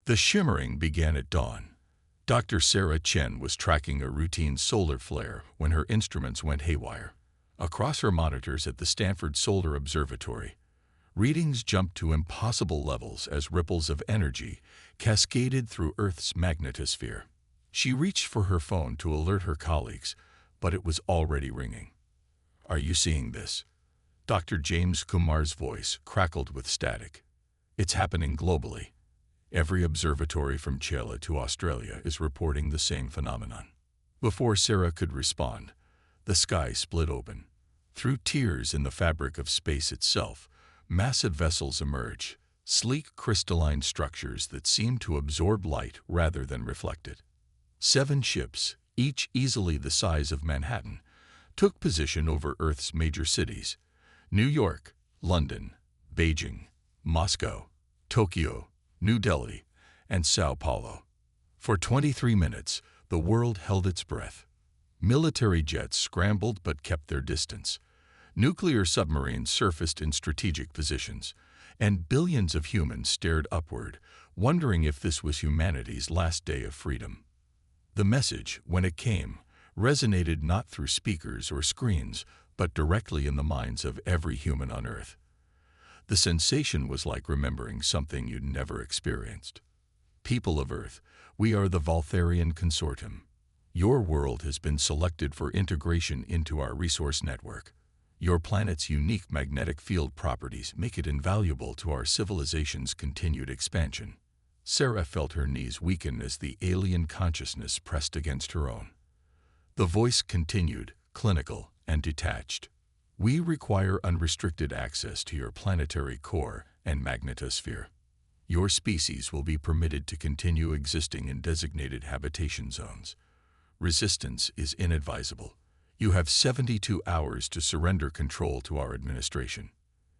The shimmering began at dawn. Dr. Sarah Chen was tracking a routine solar flare when her instruments went haywire. Across her monitors at the Stanford Solar Observatory, readings jumped to impossible levels as ripples of energy cascaded through Earth's magnetosphere. She reached for her phone to alert her colleagues, but it was already ringing. "Are you seeing this?" Dr. James Kumar's voice crackled with static. "It's happening globally. Every observatory from Chile to Australia is reporting the same phenomenon." Before Sarah could respond, the sky split open. Through tears in the fabric of space itself, massive vessels emerged, sleek crystalline structures that seemed to absorb light rather than reflect it. 7 ships, each easily the size of Manhattan, took position over Earth's major cities: New York, London, Beijing, Moscow, Tokyo, New Delhi, and Sao Paulo. For 23 minutes, the world held its breath. Military jets scrambled but kept their distance. Nuclear submarines surfaced in strategic positions, and billions of humans stared upward, wondering if this was humanity's last day of freedom. The message, when it came, resonated not through speakers or screens, but directly in the minds of every human on Earth. The sensation was like remembering something you'd never experienced. "People of Earth, we are the Voltharian Consortium. Your world has been selected for integration into our resource network. Your planet's unique magnetic field properties make it invaluable to our civilization's continued expansion." Sarah felt her knees weaken as the alien consciousness pressed against her own. The voice continued, clinical and detached. "We require unrestricted access to your planetary core and magnetosphere. Your species will be permitted to continue existing in designated habitation zones. Resistance is inadvisable. You have 72 hours to surrender control to our administration."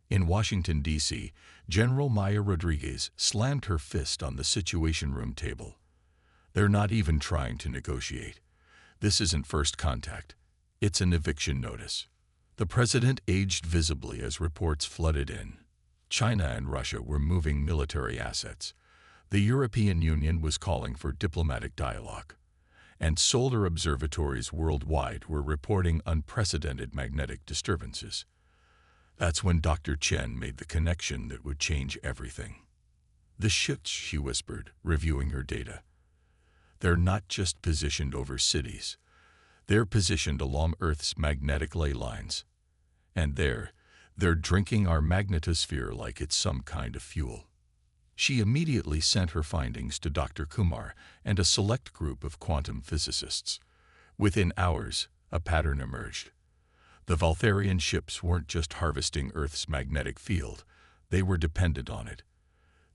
In Washington, D.C., General Maya Rodriguez slammed her fist on the Situation Room table. "They're not even trying to negotiate. This isn't first contact. It's an eviction notice." The president aged visibly as reports flooded in. China and Russia were moving military assets. The European Union was calling for diplomatic dialogue. And solar observatories worldwide were reporting unprecedented magnetic disturbances. That's when Dr. Chen made the connection that would change everything. "The ships," she whispered, reviewing her data. "They're not just positioned over cities. They're positioned along Earth's magnetic ley lines. And they're drinking our magnetosphere like it's some kind of fuel." She immediately sent her findings to Dr. Kumar and a select group of quantum physicists. Within hours, a pattern emerged. The Voltharian ships weren't just harvesting Earth's magnetic field, they were dependent on it.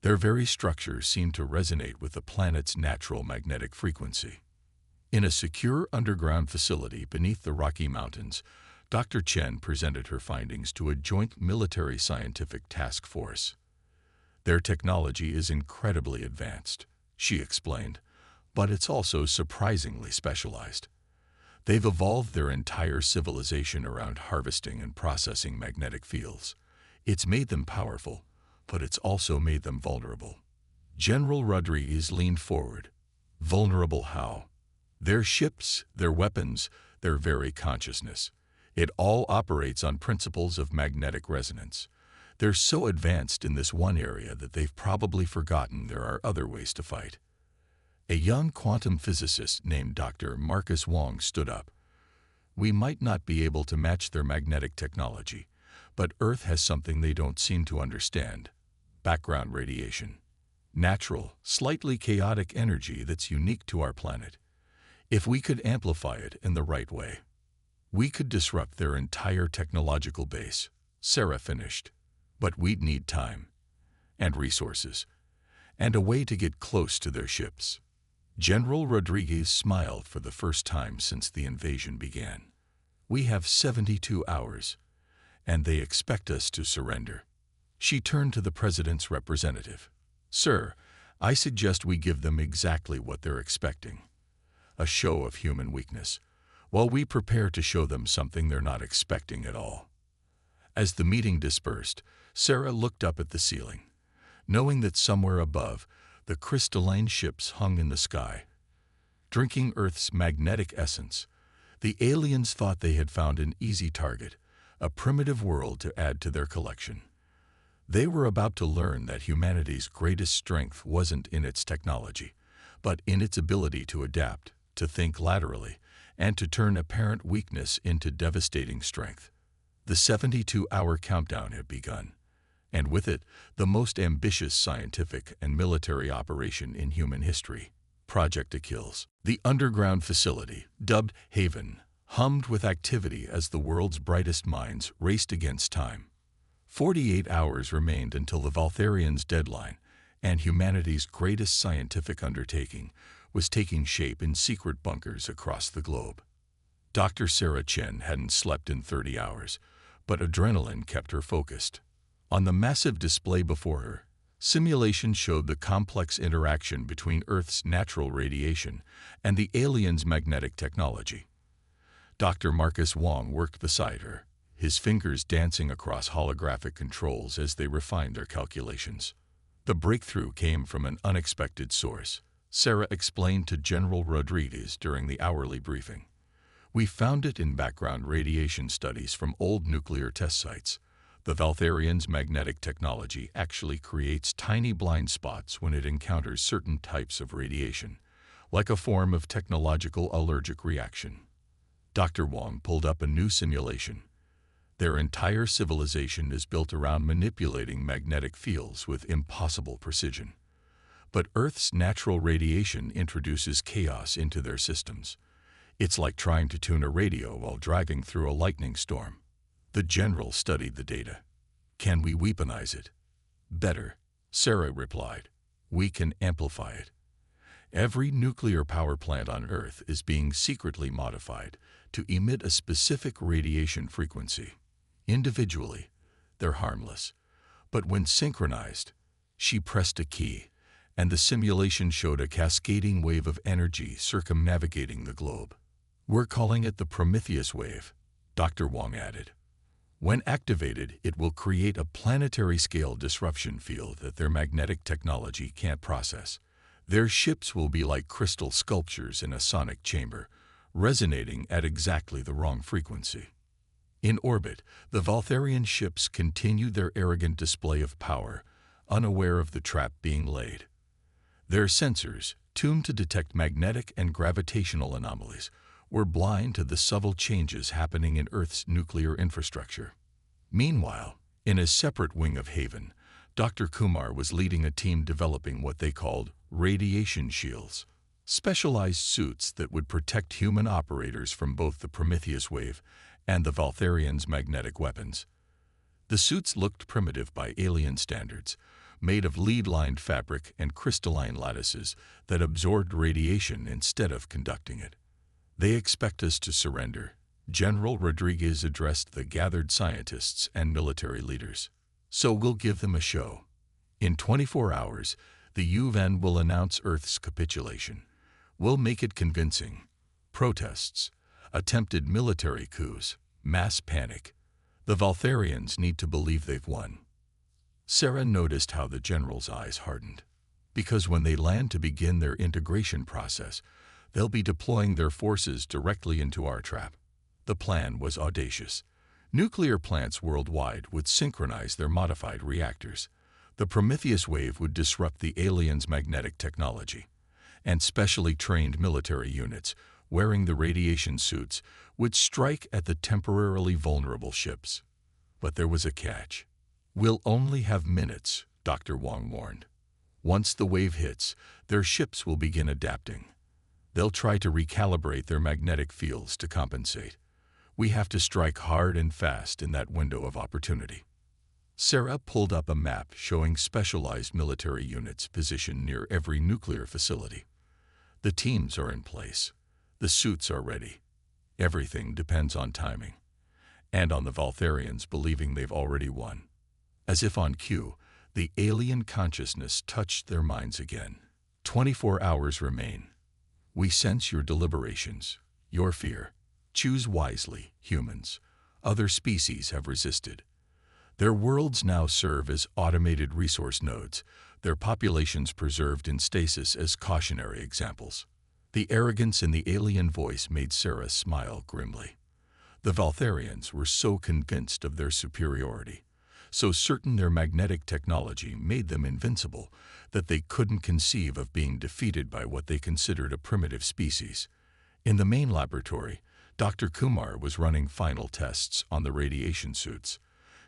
Their very structures seemed to resonate with the planet's natural magnetic frequency. In a secure underground facility beneath the Rocky Mountains, Dr. Chen presented her findings to a joint military scientific task force. "Their technology is incredibly advanced," she explained, "but it's also surprisingly specialized. They've evolved their entire civilization around harvesting and processing magnetic fields. It's made them powerful, but it's also made them vulnerable." General Rodriguez leaned forward. "Vulnerable how?" "Their ships, their weapons, their very consciousness. It all operates on principles of magnetic resonance. They're so advanced in this one area that they've probably forgotten there are other ways to fight." A young quantum physicist named Dr. Marcus Wong stood up. "We might not be able to match their magnetic technology, but Earth has something they don't seem to understand: background radiation. Natural, slightly chaotic energy that's unique to our planet. If we could amplify it in the right way, we could disrupt their entire technological base," Sarah finished. "But we'd need time, and resources, and a way to get close to their ships." General Rodriguez smiled for the first time since the invasion began. "We have 72 hours, and they expect us to surrender." She turned to the president's representative. "Sir, I suggest we give them exactly what they're expecting: a show of human weakness, while we prepare to show them something they're not expecting at all." As the meeting dispersed, Sarah looked up at the ceiling. Knowing that somewhere above, The crystalline ships hung in the sky, drinking Earth's magnetic essence. The aliens thought they had found an easy target, a primitive world to add to their collection. They were about to learn that humanity's greatest strength wasn't in its technology, but in its ability to adapt, to think laterally, and to turn apparent weakness into devastating strength. The 72-hour countdown had begun, and with it, the most ambitious scientific and military operation in human history, Project Achilles. The underground facility, dubbed Haven, hummed with activity as the world's brightest minds raced against time. 48 hours remained until the Valtharians' deadline, and humanity's greatest scientific undertaking was taking shape in secret bunkers across the globe. Dr. Sarah Chen hadn't slept in 30 hours, but adrenaline kept her focused. On the massive display before her, simulations showed the complex interaction between Earth's natural radiation and the aliens' magnetic technology. Dr. Marcus Wong worked beside her, his fingers dancing across holographic controls as they refined their calculations. The breakthrough came from an unexpected source, Sarah explained to General Rodriguez during the hourly briefing. We found it in background radiation studies from old nuclear test sites. The Valtharians' magnetic technology actually creates tiny blind spots when it encounters certain types of radiation, like a form of technological allergic reaction. Dr. Wong pulled up a new simulation. Their entire civilization is built around manipulating magnetic fields with impossible precision. But Earth's natural radiation introduces chaos into their systems. It's like trying to tune a radio while driving through a lightning storm. The general studied the data. Can we weaponize it? Better, Sarah replied. We can amplify it. Every nuclear power plant on Earth is being secretly modified to emit a specific radiation frequency. Individually, they're harmless. But when synchronized, she pressed a key, and the simulation showed a cascading wave of energy circumnavigating the globe. We're calling it the Prometheus wave, Dr. Wong added. When activated, it will create a planetary-scale disruption field that their magnetic technology can't process. Their ships will be like crystal sculptures in a sonic chamber, resonating at exactly the wrong frequency. In orbit, the Valtharian ships continued their arrogant display of power, unaware of the trap being laid. Their sensors, tuned to detect magnetic and gravitational anomalies, were blind to the subtle changes happening in Earth's nuclear infrastructure. Meanwhile, in a separate wing of Haven, Dr. Kumar was leading a team developing what they called radiation shields, specialized suits that would protect human operators from both the Prometheus wave and the Valtharians' magnetic weapons. The suits looked primitive by alien standards, made of lead-lined fabric and crystalline lattices that absorbed radiation instead of conducting it. They expect us to surrender, General Rodriguez addressed the gathered scientists and military leaders. So we'll give them a show. In 24 hours, the UN will announce Earth's capitulation. We'll make it convincing. Protests, attempted military coups, mass panic. The Valtharians need to believe they've won. Sarah noticed how the general's eyes hardened. Because when they land to begin their integration process, they'll be deploying their forces directly into our trap. The plan was audacious. Nuclear plants worldwide would synchronize their modified reactors. The Prometheus wave would disrupt the aliens' magnetic technology. And specially trained military units, wearing the radiation suits, would strike at the temporarily vulnerable ships. But there was a catch. We'll only have minutes, Dr. Wong warned. Once the wave hits, their ships will begin adapting. They'll try to recalibrate their magnetic fields to compensate. We have to strike hard and fast in that window of opportunity. Sarah pulled up a map showing specialized military units positioned near every nuclear facility. The teams are in place. The suits are ready. Everything depends on timing. And on the Valtharians believing they've already won. As if on cue, the alien consciousness touched their minds again. 24 hours remain. We sense your deliberations, your fear. Choose wisely, humans. Other species have resisted. Their worlds now serve as automated resource nodes, their populations preserved in stasis as cautionary examples. The arrogance in the alien voice made Sarah smile grimly. The Valtharians were so convinced of their superiority, so certain their magnetic technology made them invincible, that they couldn't conceive of being defeated by what they considered a primitive species. In the main laboratory, Dr. Kumar was running final tests on the radiation suits.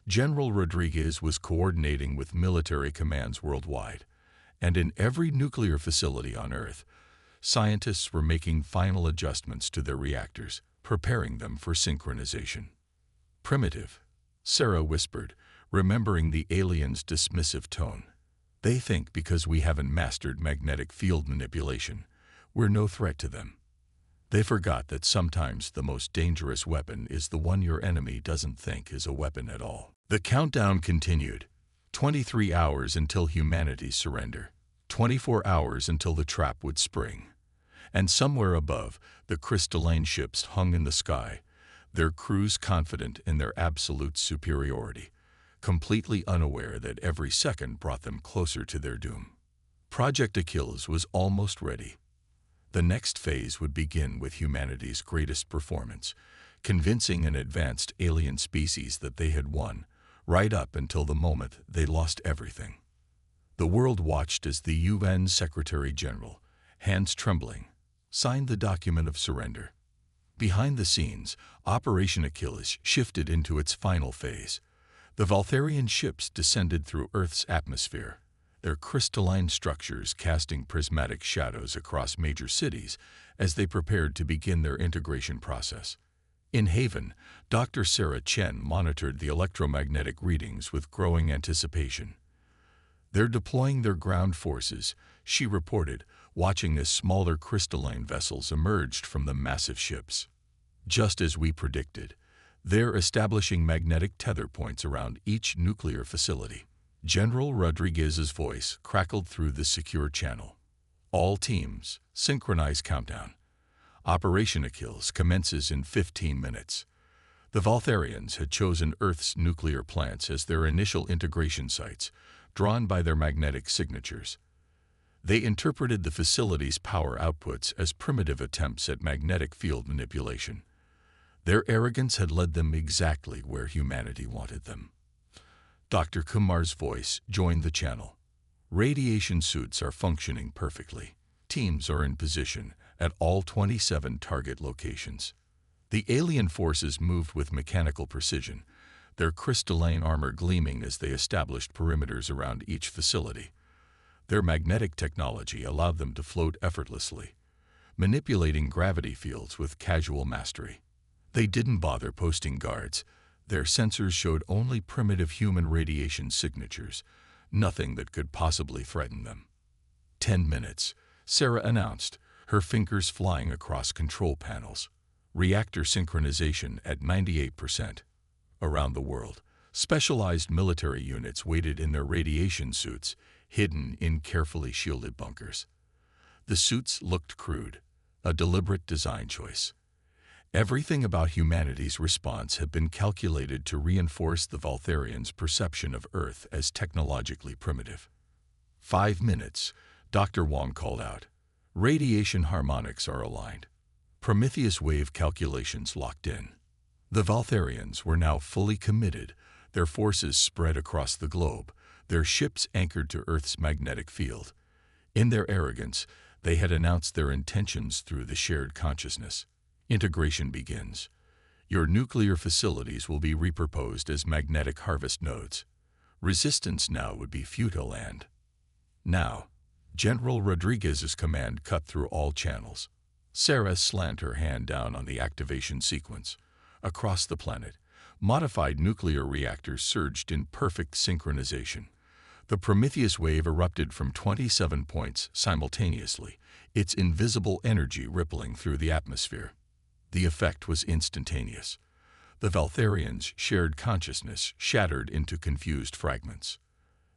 General Rodriguez was coordinating with military commands worldwide, and in every nuclear facility on Earth, scientists were making final adjustments to their reactors, preparing them for synchronization. Primitive, Sarah whispered, remembering the aliens' dismissive tone. They think because we haven't mastered magnetic field manipulation, we're no threat to them. They forgot that sometimes the most dangerous weapon is the one your enemy doesn't think is a weapon at all. The countdown continued. 23 hours until humanity's surrender. 24 hours until the trap would spring. And somewhere above, the crystalline ships hung in the sky, their crews confident in their absolute superiority, completely unaware that every second brought them closer to their doom. Project Achilles was almost ready. The next phase would begin with humanity's greatest performance, convincing an advanced alien species that they had won, right up until the moment they lost everything. The world watched as the UN Secretary-General, hands trembling, signed the document of surrender. Behind the scenes, Operation Achilles shifted into its final phase. The Valtharian ships descended through Earth's atmosphere, their crystalline structures casting prismatic shadows across major cities as they prepared to begin their integration process. In Haven, Dr. Sarah Chen monitored the electromagnetic readings with growing anticipation. "They're deploying their ground forces," she reported, watching as smaller crystalline vessels emerged from the massive ships. "Just as we predicted, they're establishing magnetic tether points around each nuclear facility." General Rodriguez's voice crackled through the secure channel. "All teams, synchronize countdown. Operation Achilles commences in 15 minutes. The Valtharians had chosen Earth's nuclear plants as their initial integration sites, drawn by their magnetic signatures. They interpreted the facility's power outputs as primitive attempts at magnetic field manipulation. Their arrogance had led them exactly where humanity wanted them. Dr. Kumar's voice joined the channel. "Radiation suits are functioning perfectly. Teams are in position at all 27 target locations." The alien forces moved with mechanical precision, their crystalline armor gleaming as they established perimeters around each facility. Their magnetic technology allowed them to float effortlessly, manipulating gravity fields with casual mastery. They didn't bother posting guards. Their sensors showed only primitive human radiation signatures, nothing that could possibly threaten them. 10 minutes, Sarah announced, her fingers flying across control panels. Reactor synchronization at 98%. Around the world, specialized military units waited in their radiation suits, hidden in carefully shielded bunkers. The suits looked crude, a deliberate design choice. Everything about humanity's response had been calculated to reinforce the Valtharians' perception of Earth as technologically primitive. 5 minutes, Dr. Wong called out. Radiation harmonics are aligned. Prometheus wave calculations locked in. The Valtharians were now fully committed, their forces spread across the globe, their ships anchored to Earth's magnetic field. In their arrogance, they had announced their intentions through the shared consciousness. Integration begins. Your nuclear facilities will be repurposed as magnetic harvest nodes. Resistance now would be futile and... Now, General Rodriguez's command cut through all channels. Sarah slammed her hand down on the activation sequence. Across the planet, modified nuclear reactors surged in perfect synchronization. The Prometheus wave erupted from 27 points simultaneously, its invisible energy rippling through the atmosphere. The effect was instantaneous. The Valtharians' shared consciousness shattered into confused fragments.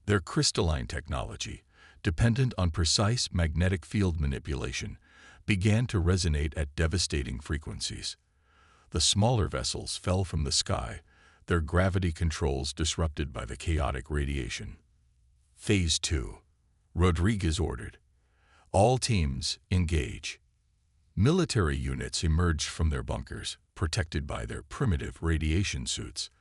Their crystalline technology, dependent on precise magnetic field manipulation, began to resonate at devastating frequencies. The smaller vessels fell from the sky, their gravity controls disrupted by the chaotic radiation. Phase 2. Rodriguez ordered. All teams, engage. Military units emerged from their bunkers, protected by their primitive radiation suits.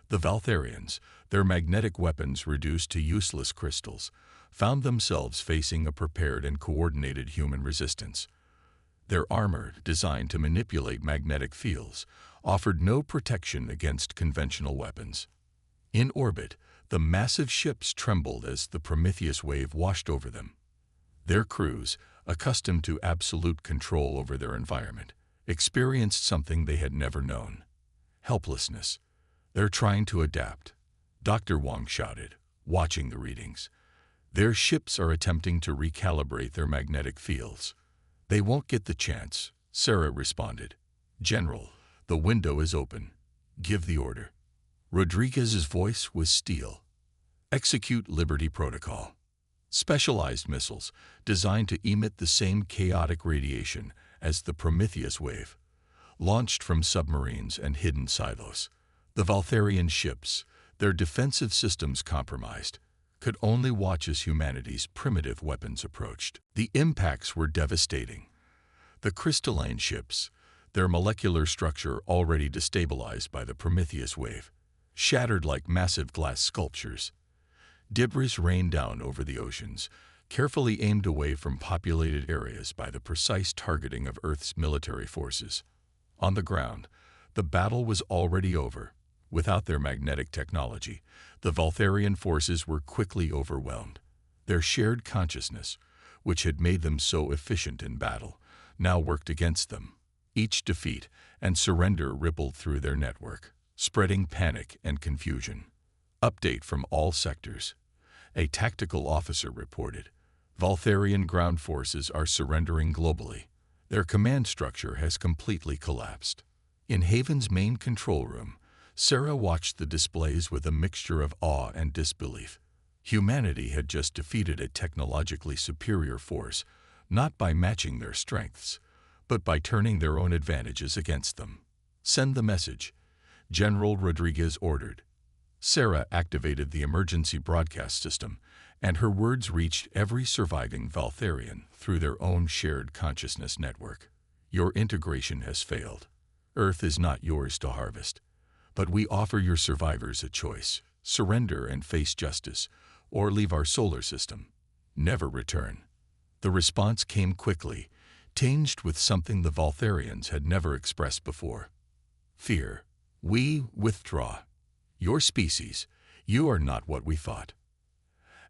The Valtharians, their magnetic weapons reduced to useless crystals, found themselves facing a prepared and coordinated human resistance. Their armor, designed to manipulate magnetic fields, offered no protection against conventional weapons. In orbit, the massive ships trembled as the Prometheus wave washed over them. Their crews, accustomed to absolute control over their environment, experienced something they had never known: helplessness. "They're trying to adapt," Dr. Wong shouted, watching the readings. "Their ships are attempting to recalibrate their magnetic fields." "They won't get the chance," Sarah responded. "General, the window is open. Give the order." Rodriguez's voice was steel. "Execute Liberty Protocol." Specialized missiles, designed to emit the same chaotic radiation as the Prometheus wave, launched from submarines and hidden silos. The Valtharian ships, their defensive systems compromised, could only watch as humanity's primitive weapons approached. The impacts were devastating. The crystalline ships, their molecular structure already destabilized by the Prometheus wave, shattered like massive glass sculptures. Debris rained down over the oceans, carefully aimed away from populated areas by the precise targeting of Earth's military forces. On the ground, the battle was already over. Without their magnetic technology, the Valtharian forces were quickly overwhelmed. Their shared consciousness, which had made them so efficient in battle, now worked against them. Each defeat and surrender rippled through their network, spreading panic and confusion. Update from all sectors. A tactical officer reported, "Valtharian ground forces are surrendering globally. Their command structure has completely collapsed." In Haven's main control room, Sarah watched the displays with a mixture of awe and disbelief. Humanity had just defeated a technologically superior force, not by matching their strengths, but by turning their own advantages against them. "Send the message," General Rodriguez ordered. Sarah activated the emergency broadcast system, and her words reached every surviving Valtharian through their own shared consciousness network. "Your integration has failed. Earth is not yours to harvest. But we offer your survivors a choice: surrender and face justice, or leave our solar system. Never return." The response came quickly, tinged with something the Valtharians had never expressed before: fear. "We withdraw. Your species, you are not what we thought."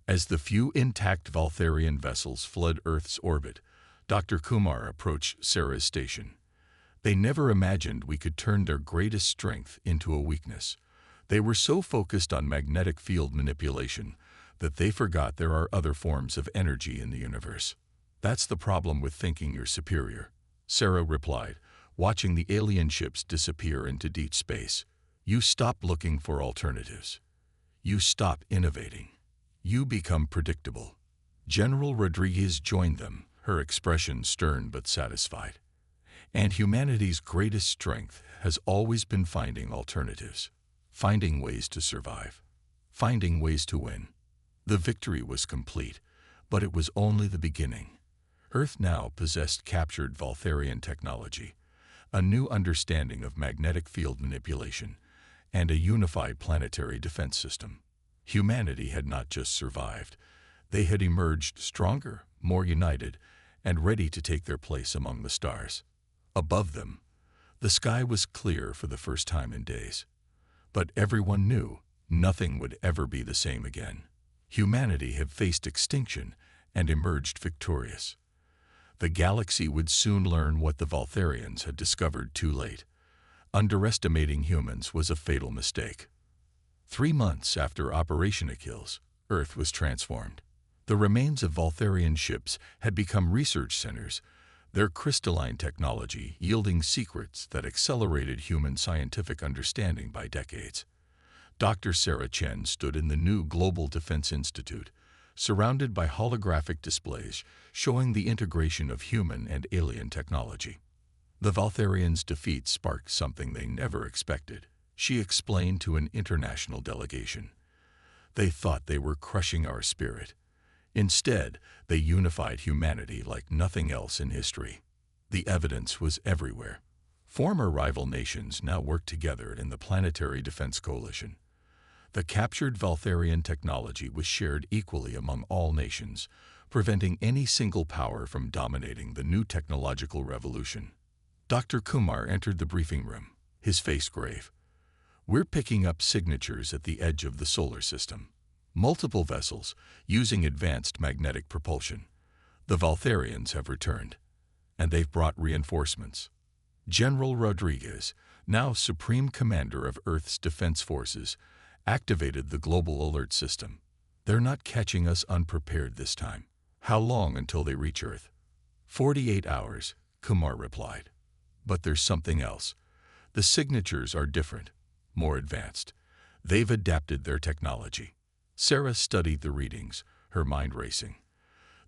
As the few intact Valtharian vessels fled Earth's orbit, Dr. Kumar approached Sarah's station. "They never imagined we could turn their greatest strength into a weakness. They were so focused on magnetic field manipulation that they forgot there are other forms of energy in the universe." "That's the problem with thinking you're superior," Sarah replied, watching the alien ships disappear into deep space. "You stop looking for alternatives. You stop innovating. You become predictable." General Rodriguez joined them, her expression stern but satisfied. "And humanity's greatest strength has always been finding alternatives, finding ways to survive, finding ways to win." The victory was complete, but it was only the beginning. Earth now possessed captured Valtharian technology, a new understanding of magnetic field manipulation, and a unified planetary defense system. Humanity had not just survived, they had emerged stronger, more united, and ready to take their place among the stars. Above them, the sky was clear for the first time in days. But everyone knew nothing would ever be the same again. Humanity had faced extinction and emerged victorious. The galaxy would soon learn what the Valtharians had discovered too late. Underestimating humans was a fatal mistake. 3 months after Operation Achilles, Earth was transformed. The remains of Valtharian ships had become research centers, their crystalline technology yielding secrets that accelerated human scientific understanding by decades. Dr. Sarah Chen stood in the new Global Defense Institute, surrounded by holographic displays showing the integration of human and alien technology. The Valtharians' defeat sparked something they never expected, she explained to an international delegation. "They thought they were crushing our spirit. Instead, they unified humanity like nothing else in history. The evidence was everywhere. Former rival nations now worked together in the Planetary Defense Coalition. The captured Valtharian technology was shared equally among all nations, preventing any single power from dominating the new technological revolution. Dr. Kumar entered the briefing room, his face grave. "We're picking up signatures at the edge of the solar system. Multiple vessels, using advanced magnetic propulsion. The Valtharians have returned, and they've brought reinforcements." General Rodriguez, now Supreme Commander of Earth's Defense Forces, activated the Global Alert System. "They're not catching us unprepared this time." "How long until they reach Earth?" 48 hours, Kumar replied. "But there's something else. The signatures are different, more advanced. They've adapted their technology." Sarah studied the readings, her mind racing.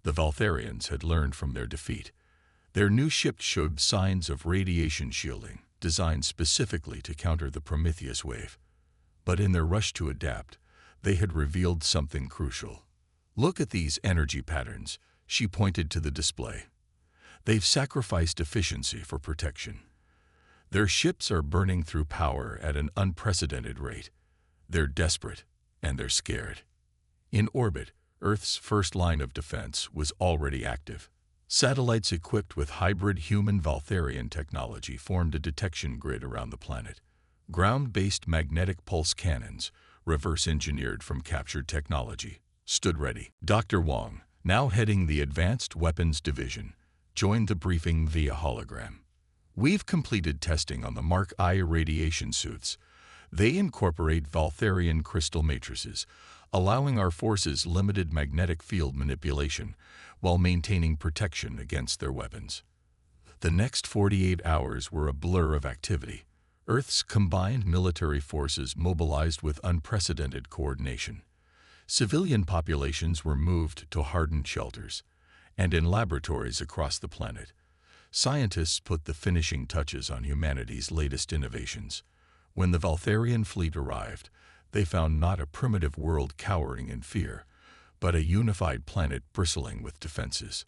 The Valtharians had learned from their defeat. Their new ship showed signs of radiation shielding, designed specifically to counter the Prometheus wave. But in their rush to adapt, they had revealed something crucial. "Look at these energy patterns," she pointed to the display. "They've sacrificed efficiency for protection. Their ships are burning through power at an unprecedented rate. They're desperate, and they're scared." In orbit, Earth's first line of defense was already active. Satellites equipped with hybrid human-Valtharian technology formed a detection grid around the planet. Ground-based magnetic pulse cannons, reverse-engineered from captured technology, stood ready. Dr. Wong, now heading the Advanced Weapons Division, joined the briefing via hologram. "We've completed testing on the Mark I radiation suits. They incorporate Valtharian crystal matrices, allowing our forces limited magnetic field manipulation while maintaining protection against their weapons." The next 48 hours were a blur of activity. Earth's combined military forces mobilized with unprecedented coordination. Civilian populations were moved to hardened shelters, and in laboratories across the planet, scientists put the finishing touches on humanity's latest innovations. When the Valtharian fleet arrived, they found not a primitive world cowering in fear, but a unified planet bristling with defenses.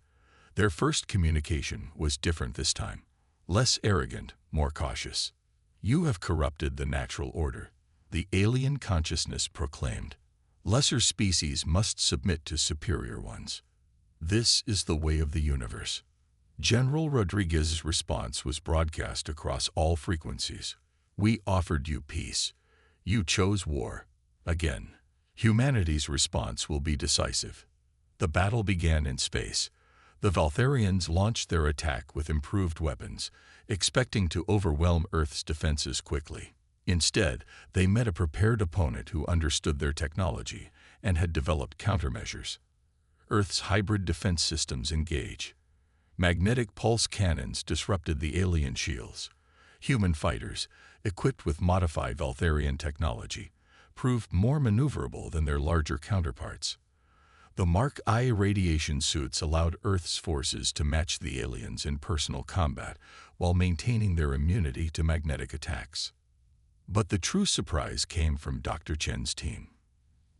Their first communication was different this time, less arrogant, more cautious. "You have corrupted the natural order," the alien consciousness proclaimed. "Lesser species must submit to superior ones. This is the way of the universe." General Rodriguez's response was broadcast across all frequencies. "We offered you peace. You chose war. Again. Humanity's response will be decisive." The battle began in space. The Valtharians launched their attack with improved weapons, expecting to overwhelm Earth's defenses quickly. Instead, they met a prepared opponent who understood their technology and had developed countermeasures. Earth's hybrid defense systems engage. Magnetic pulse cannons disrupted the alien shields. Human fighters, equipped with modified Valtharian technology, proved more maneuverable than their larger counterparts. The Mark I radiation suits allowed Earth's forces to match the aliens in personal combat while maintaining their immunity to magnetic attacks. But the true surprise came from Dr. Chen's team.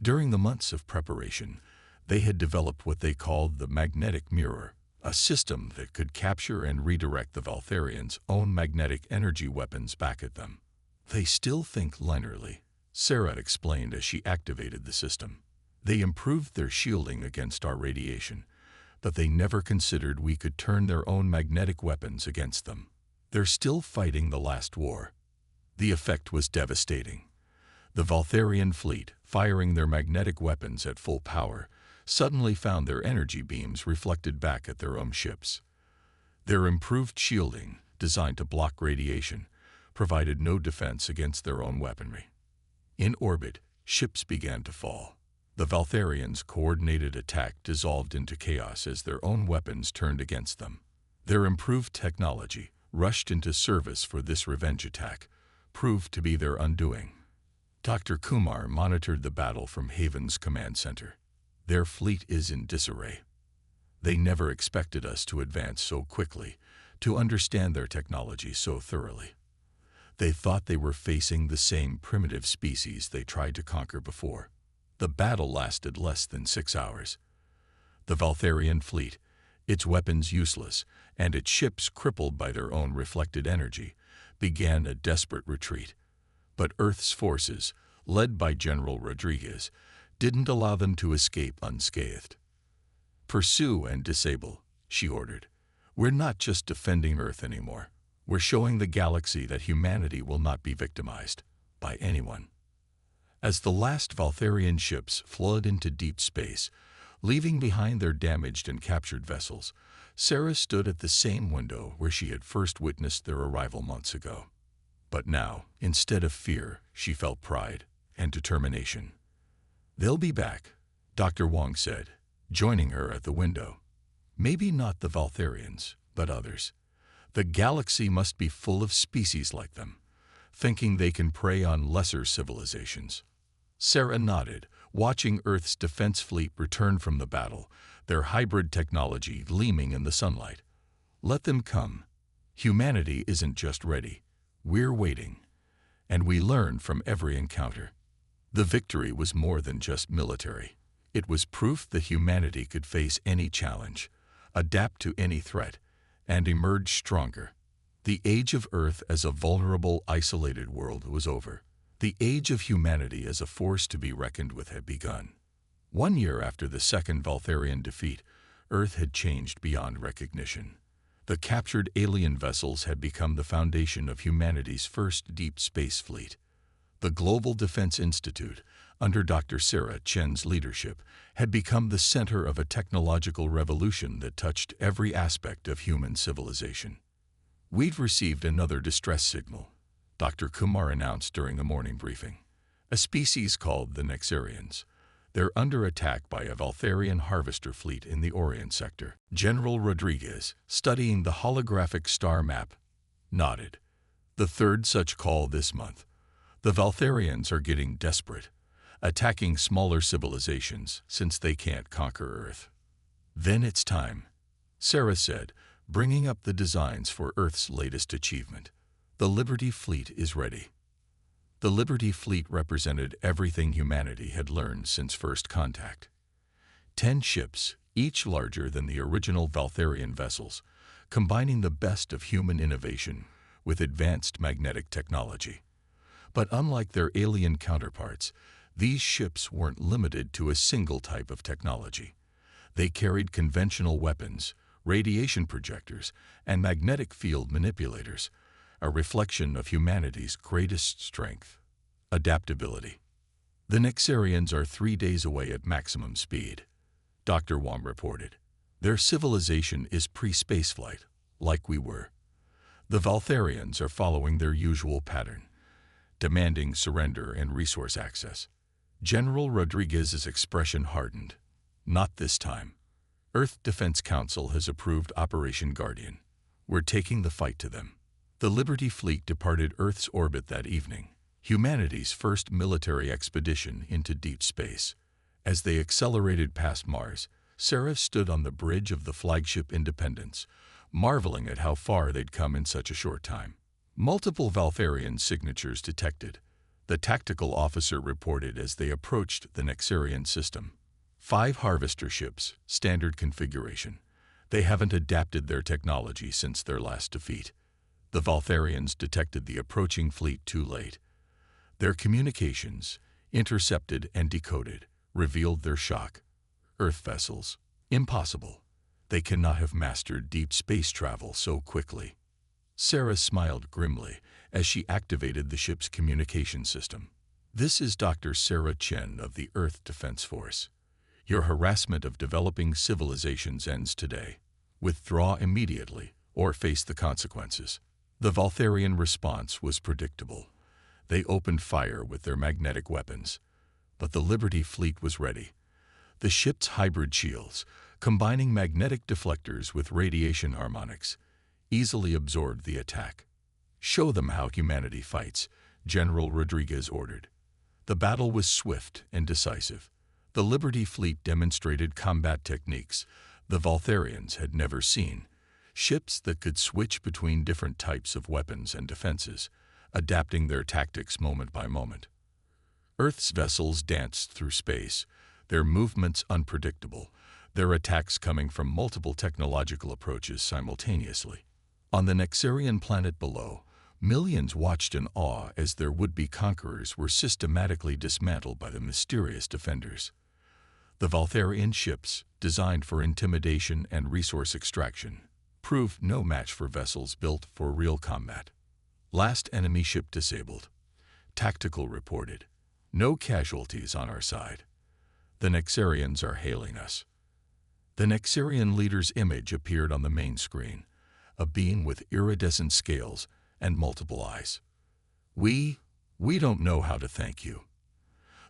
During the months of preparation, they had developed what they called the magnetic mirror, a system that could capture and redirect the Valtharians' own magnetic energy weapons back at them. "They still think linearly," Sarah explained as she activated the system. "They improved their shielding against our radiation, but they never considered we could turn their own magnetic weapons against them. They're still fighting the last war." The effect was devastating. The Valtharian fleet, firing their magnetic weapons at full power, suddenly found their energy beams reflected back at their own ships. Their improved shielding, designed to block radiation, provided no defense against their own weaponry. In orbit, ships began to fall. The Valtharians' coordinated attack dissolved into chaos as their own weapons turned against them. Their improved technology, rushed into service for this revenge attack, proved to be their undoing. Dr. Kumar monitored the battle from Haven's command center. "Their fleet is in disarray. They never expected us to advance so quickly, to understand their technology so thoroughly. They thought they were facing the same primitive species they tried to conquer before." The battle lasted less than 6 hours. The Valtharian fleet, its weapons useless and its ships crippled by their own reflected energy, began a desperate retreat. But Earth's forces, led by General Rodriguez, didn't allow them to escape unscathed. "Pursue and disable," she ordered. "We're not just defending Earth anymore. We're showing the galaxy that humanity will not be victimized by anyone." As the last Valtharian ships flowed into deep space, leaving behind their damaged and captured vessels, Sarah stood at the same window where she had first witnessed their arrival months ago. But now, instead of fear, she felt pride and determination. "They'll be back," Dr. Wong said, joining her at the window. "Maybe not the Valtharians, but others. The galaxy must be full of species like them, thinking they can prey on lesser civilizations." Sarah nodded, watching Earth's defense fleet return from the battle, their hybrid technology gleaming in the sunlight. "Let them come. Humanity isn't just ready. We're waiting." And we learn from every encounter. The victory was more than just military. It was proof that humanity could face any challenge, adapt to any threat, and emerge stronger. The age of Earth as a vulnerable, isolated world was over. The age of humanity as a force to be reckoned with had begun. 1 year after the second Valtharian defeat, Earth had changed beyond recognition. The captured alien vessels had become the foundation of humanity's first deep space fleet. The Global Defense Institute, under Dr. Sarah Chen's leadership, had become the center of a technological revolution that touched every aspect of human civilization. "We've received another distress signal," Dr. Kumar announced during the morning briefing. "A species called the Nexarians. They're under attack by a Valtharian harvester fleet in the Orient sector." General Rodriguez, studying the holographic star map, nodded. "The third such call this month. The Valtharians are getting desperate, attacking smaller civilizations since they can't conquer Earth." "Then it's time," Sarah said, bringing up the designs for Earth's latest achievement. "The Liberty Fleet is ready." The Liberty Fleet represented everything humanity had learned since first contact. 10 ships, each larger than the original Valtharian vessels, combining the best of human innovation with advanced magnetic technology. But unlike their alien counterparts, these ships weren't limited to a single type of technology. They carried conventional weapons, radiation projectors, and magnetic field manipulators, a reflection of humanity's greatest strength: adaptability. "The Nexarians are 3 days away at maximum speed," Dr. Wong reported. "Their civilization is pre-spaceflight, like we were. The Valtharians are following their usual pattern, demanding surrender and resource access." General Rodriguez's expression hardened. "Not this time. Earth Defense Council has approved Operation Guardian. We're taking the fight to them." The Liberty Fleet departed Earth's orbit that evening, humanity's first military expedition into deep space. As they accelerated past Mars, Sarah stood on the bridge of the flagship Independence, marveling at how far they'd come in such a short time. Multiple Valtharian signatures detected, the tactical officer reported as they approached the Nexarian system. 5 harvester ships, standard configuration. They haven't adapted their technology since their last defeat. The Valtharians detected the approaching fleet too late. Their communications, intercepted and decoded, revealed their shock. "Earth vessels? Impossible. They cannot have mastered deep space travel so quickly." Sarah smiled grimly as she activated the ship's communication system. "This is Dr. Sarah Chen of the Earth Defense Force. Your harassment of developing civilizations ends today. Withdraw immediately or face the consequences." The Valtharian response was predictable. They opened fire with their magnetic weapons. But the Liberty Fleet was ready. The ship's hybrid shields, combining magnetic deflectors with radiation harmonics, easily absorbed the attack. "Show them how humanity fights," General Rodriguez ordered. The battle was swift and decisive. The Liberty Fleet demonstrated combat techniques the Valtharians had never seen. Ships that could switch between different types of weapons and defenses, adapting their tactics moment by moment. Earth's vessels danced through space, their movements unpredictable, their attacks coming from multiple technological approaches simultaneously. On the Nexarian planet below, millions watched in awe as their would-be conquerors were systematically dismantled by the mysterious defenders. The Valtharian ships, designed for intimidation and resource extraction, proved no match for vessels built for real combat. Last enemy ship disabled. Tactical reported. No casualties on our side. The Nexarians are hailing us. The Nexarian leader's image appeared on the main screen, a being with iridescent scales and multiple eyes. We don't know how to thank you.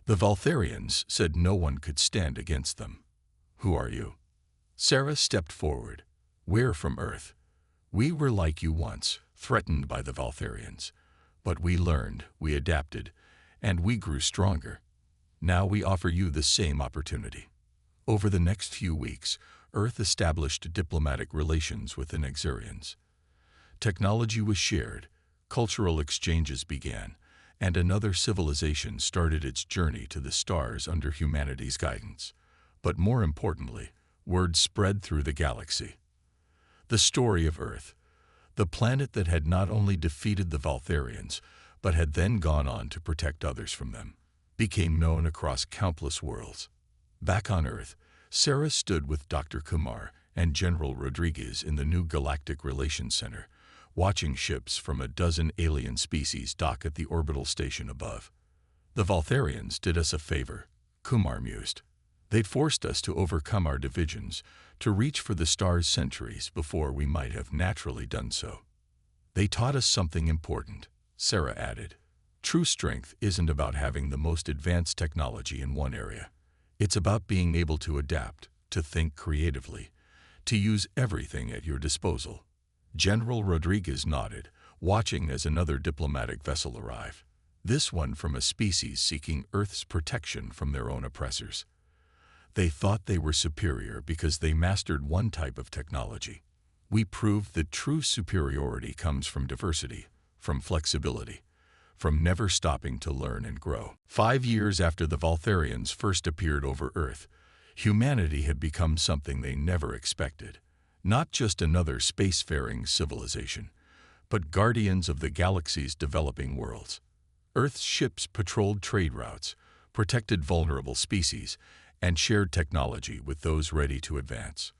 The Valtharians said no one could stand against them. Who are you? Sarah stepped forward. We're from Earth. We were like you once, threatened by the Valtharians. But we learned, we adapted, and we grew stronger. Now we offer you the same opportunity. Over the next few weeks, Earth established diplomatic relations with the Nexarians. Technology was shared, cultural exchanges began, and another civilization started its journey to the stars under humanity's guidance. But more importantly, word spread through the galaxy. The story of Earth, the planet that had not only defeated the Valtharians, but had then gone on to protect others from them, became known across countless worlds. Back on Earth, Sarah stood with Dr. Kumar and General Rodriguez in the new Galactic Relations Center, watching ships from a dozen alien species dock at the orbital station above. The Valtharians did us a favor, Kumar mused. They'd forced us to overcome our divisions, to reach for the stars centuries before we might have naturally done so. They taught us something important, Sarah added. True strength isn't about having the most advanced technology in one area. It's about being able to adapt, to think creatively, to use everything at your disposal. General Rodriguez nodded, watching as another diplomatic vessel arrived. This one from a species seeking Earth's protection from their own oppressors. They thought they were superior because they mastered one type of technology. We proved that true superiority comes from diversity, from flexibility, from never stopping to learn and grow. 5 years after the Valtharians first appeared over Earth, humanity had become something they never expected. Not just another spacefaring civilization, but guardians of the galaxy's developing worlds. Earth's ships patrolled trade routes, protected vulnerable species, and shared technology with those ready to advance.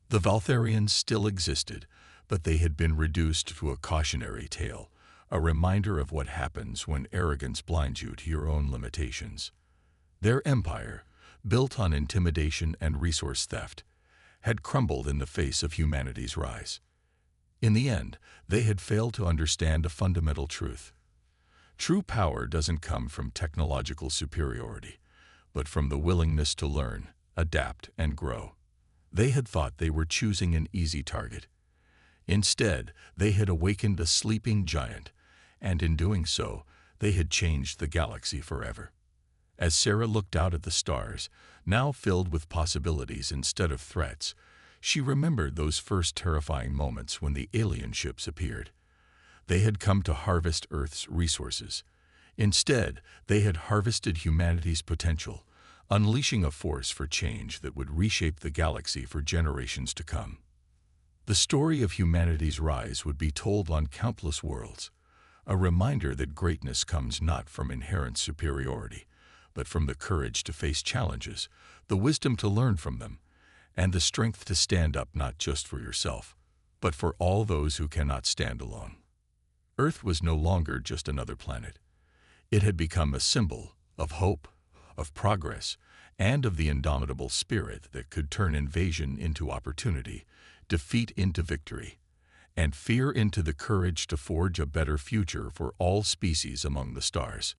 The Valtharians still existed, but they had been reduced to a cautionary tale, a reminder of what happens when arrogance blinds you to your own limitations. Their empire, built on intimidation and resource theft, had crumbled in the face of humanity's rise. In the end, they had failed to understand a fundamental truth. True power doesn't come from technological superiority, but from the willingness to learn, adapt, and grow. They had thought they were choosing an easy target. Instead, they had awakened a sleeping giant, and in doing so, they had changed the galaxy forever. As Sarah looked out at the stars, now filled with possibilities instead of threats, she remembered those first terrifying moments when the alien ships appeared. They had come to harvest Earth's resources. Instead, they had harvested humanity's potential, unleashing a force for change that would reshape the galaxy for generations to come. The story of humanity's rise would be told on countless worlds, a reminder that greatness comes not from inherent superiority, but from the courage to face challenges, the wisdom to learn from them, and the strength to stand up not just for yourself, but for all those who cannot stand alone. Earth was no longer just another planet. It had become a symbol of hope, of progress, and of the indomitable spirit that could turn invasion into opportunity, defeat into victory, and fear into the courage to forge a better future for all species among the stars.